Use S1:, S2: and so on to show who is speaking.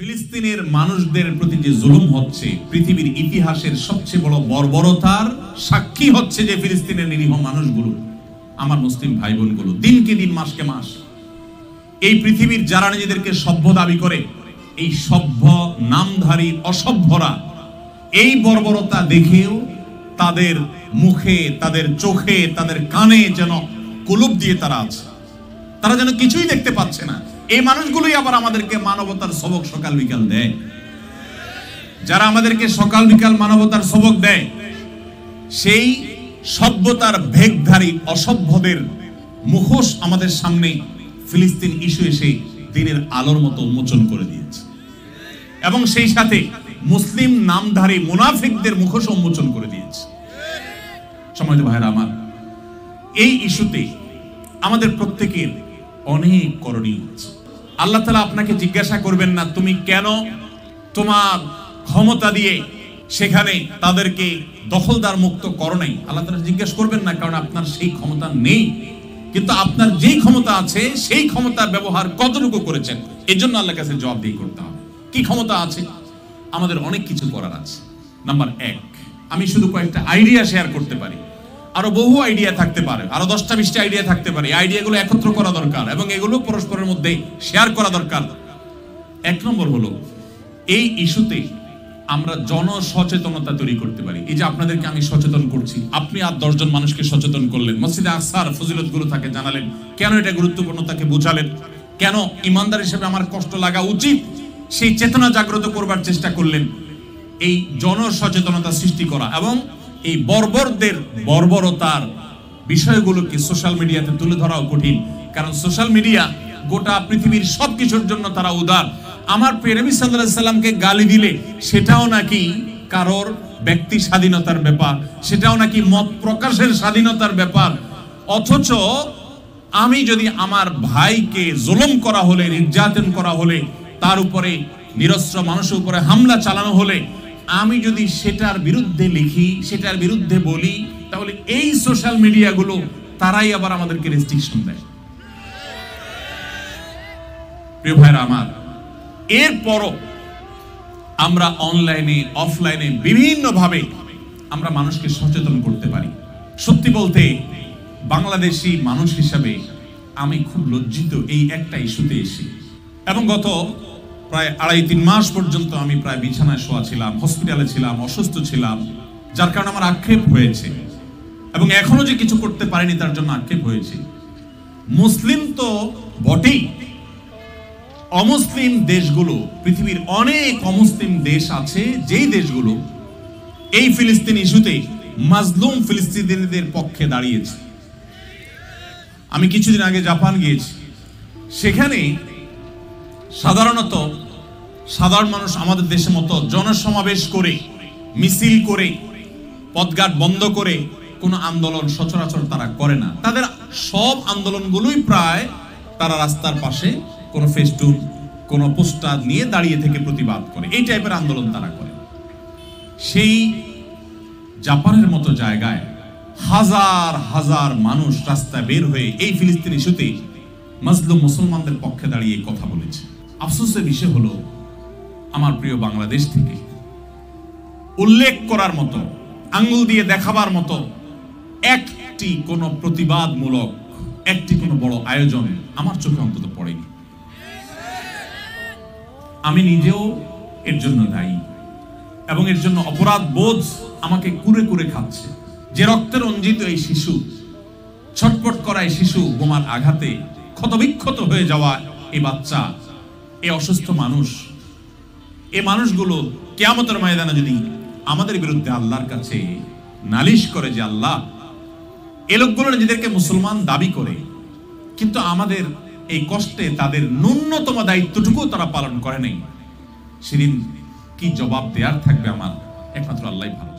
S1: ফিলিস্তিনের মানুষদের প্রতি যে জুলুম হচ্ছে, পৃথিবীর ইতিহাসের সবচেয়ে বড় বর্বরতার সাক্ষী হচ্ছে যে ফিলিস্তিনের নিরীহ মানুষগুলো, আমার মুসলিম ভাই বোনগুলো, দিনকে দিন মাসকে মাস এই পৃথিবীর যারা নিজেদেরকে সভ্য দাবি করে, এই সভ্য নামধারী অসভ্যরা এই বর্বরতা দেখেও তাদের মুখে, তাদের চোখে, তাদের কানে যেন কুলুপ দিয়ে তারা আছে, তারা যেন কিছুই দেখতে পাচ্ছে না। এই মানুষগুলোই আবার আমাদেরকে মানবতার সবক সকাল বিকাল দেয়। যারা আমাদেরকে সকাল বিকাল মানবতার সবক দেয়, সেই সভ্যতার ভেগধারী অসভ্যদের মুখোশ আমাদের সামনে ফিলিস্তিন ইস্যু এসে দিনের আলোর মতো উন্মোচন করে দিয়েছে, এবং সেই সাথে মুসলিম নামধারী মুনাফিকদের মুখোশ উন্মোচন করে দিয়েছে। সম্মানিত ভাইরা আমার, এই ইস্যুতে আমাদের প্রত্যেকের অনেক করণীয় আছে। আল্লাহ তাআলা আপনাকে জিজ্ঞাসা করবেন না তুমি কেন তোমার ক্ষমতা দিয়ে সেখানে তাদেরকে দখলদার মুক্ত করো নাই। আল্লাহ তাআলা জিজ্ঞাসা করবেন না, কারণ আপনার সেই ক্ষমতা নেই। কিন্তু আপনার যেই ক্ষমতা আছে সেই ক্ষমতার ব্যবহার কতটুকু করেছেন, এই জন্য আল্লাহর কাছে জবাবদিহি করতে হবে। কি ক্ষমতা আছে? আমাদের অনেক কিছু করার আছে। নাম্বার 1, আমি শুধু কয়েকটা আইডিয়া শেয়ার করতে পারি, আরো বহু আইডিয়া থাকতে পারে, আরো 10টা 20টা আইডিয়া থাকতে পারে। আইডিয়াগুলো একত্র করা দরকার এবং এগুলো পরস্পরের মধ্যে শেয়ার করা দরকার। 1 নম্বর হলো, এই ইস্যুতে আমরা জনসচেতনতা তৈরি করতে পারি। এই যে আপনাদেরকে আমি সচেতন করছি, আপনি আর 10 জন মানুষকে সচেতন করলেন, মসজিদে আকসার ফজিলতগুলো তাকে জানালেন, কেন এটা গুরুত্বপূর্ণ তাকে বোঝালেন, কেন ইমানদার হিসেবে আমার কষ্ট লাগা উচিত, সেই চেতনা জাগ্রত করবার চেষ্টা করলেন। এই জনসচেতনতা সৃষ্টি করা এবং এই বর্বরদের বর্বরতার বিষয়গুলোকে সোশ্যাল মিডিয়াতে তুলে ধরাও কঠিন, কারণ সোশ্যাল মিডিয়া গোটা পৃথিবীর সবকিছুর জন্য তারা উদার। আমার প্রিয় নবী সাল্লাল্লাহু আলাইহি সাল্লামকে গালি দিলে সেটাও নাকি কারোর ব্যক্তি স্বাধীনতার ব্যাপার, সেটাও নাকি মত প্রকাশের স্বাধীনতার ব্যাপার। অথচ আমি যদি আমার ভাইকে জুলুম করা হলে, নির্যাতন করা হলে, তার উপরে নিরস্ত্র মানুষের উপরে হামলা চালানো হলে আমি যদি সেটার বিরুদ্ধে লিখি, সেটার বিরুদ্ধে বলি, তাহলে এই সোশ্যাল মিডিয়াগুলো তারাই আবার আমাদেরকে রেস্ট্রিকশন দেয়। প্রিয় ভাইরা আমার, এরপরও আমরা অনলাইনে অফলাইনে বিভিন্ন ভাবে আমরা মানুষকে সচেতন করতে পারি। সত্যি বলতে বাংলাদেশি মানুষ হিসাবে আমি খুব লজ্জিত এই একটা ইস্যুতে এসে, এবং গত প্রায় 2.5-3 মাস পর্যন্ত আমি প্রায় বিছানায় শোয়া ছিলাম, হসপিটালে ছিলাম, অসুস্থ ছিলাম, যার কারণে আমার আক্ষেপ হয়েছে, এবং এখনো যে কিছু করতে পারিনি তার জন্য আক্ষেপ হয়েছে। মুসলিম তো বটেই, অমুসলিম দেশগুলো, পৃথিবীর অনেক অমুসলিম দেশ আছে যেই দেশগুলো এই ফিলিস্তিন ইস্যুতে মাজলুম ফিলিস্তিনিদের পক্ষে দাঁড়িয়েছে। আমি কিছুদিন আগে জাপান গিয়েছি, সেখানে সাধারণত সাধারণ মানুষ আমাদের দেশের মতো জনসমাবেশ করে, মিছিল করে, পথঘাট বন্ধ করে কোনো আন্দোলন সচরাচর তারা করে না। তাদের সব আন্দোলনগুলোই প্রায় তারা রাস্তার পাশে কোনো ফেস্টুন, কোনো পোস্টার নিয়ে দাঁড়িয়ে থেকে প্রতিবাদ করে, এই টাইপের আন্দোলন তারা করে। সেই জাপানের মতো জায়গায় হাজার হাজার মানুষ রাস্তায় বের হয়ে এই ফিলিস্তিন ইস্যুতে মাজলুম মুসলমানদের পক্ষে দাঁড়িয়ে কথা বলেছে। আফসোসের বিষয় হলো, আমার প্রিয় বাংলাদেশ থেকে উল্লেখ করার মতো, আঙ্গুল দিয়ে দেখাবার মতো একটি কোনো প্রতিবাদমূলক, একটি কোনো বড় আয়োজন আমার চোখে অন্তত পড়েনি। আমি নিজেও এর জন্য দায়ী, এবং এর জন্য অপরাধ বোধ আমাকে কুরে কুরে খাচ্ছে। যে রক্তে রঞ্জিত এই শিশু, ছটপট করা এই শিশু, বোমার আঘাতে ক্ষতবিক্ষত হয়ে যাওয়া এই বাচ্চা, এই অসুস্থ মানুষ, এই মানুষগুলো কিয়ামতের ময়দানে যদি আমাদের বিরুদ্ধে আল্লাহর কাছে নালিশ করে যে আল্লাহ, এই লোকগুলো নিজেদেরকে মুসলমান দাবি করে, কিন্তু আমাদের এই কষ্টে তাদের ন্যূনতম দায়িত্বটুকু তারা পালন করে নাই, সেদিন কি জবাব দেওয়ার থাকবে আমার একমাত্র আল্লাহই ভালো।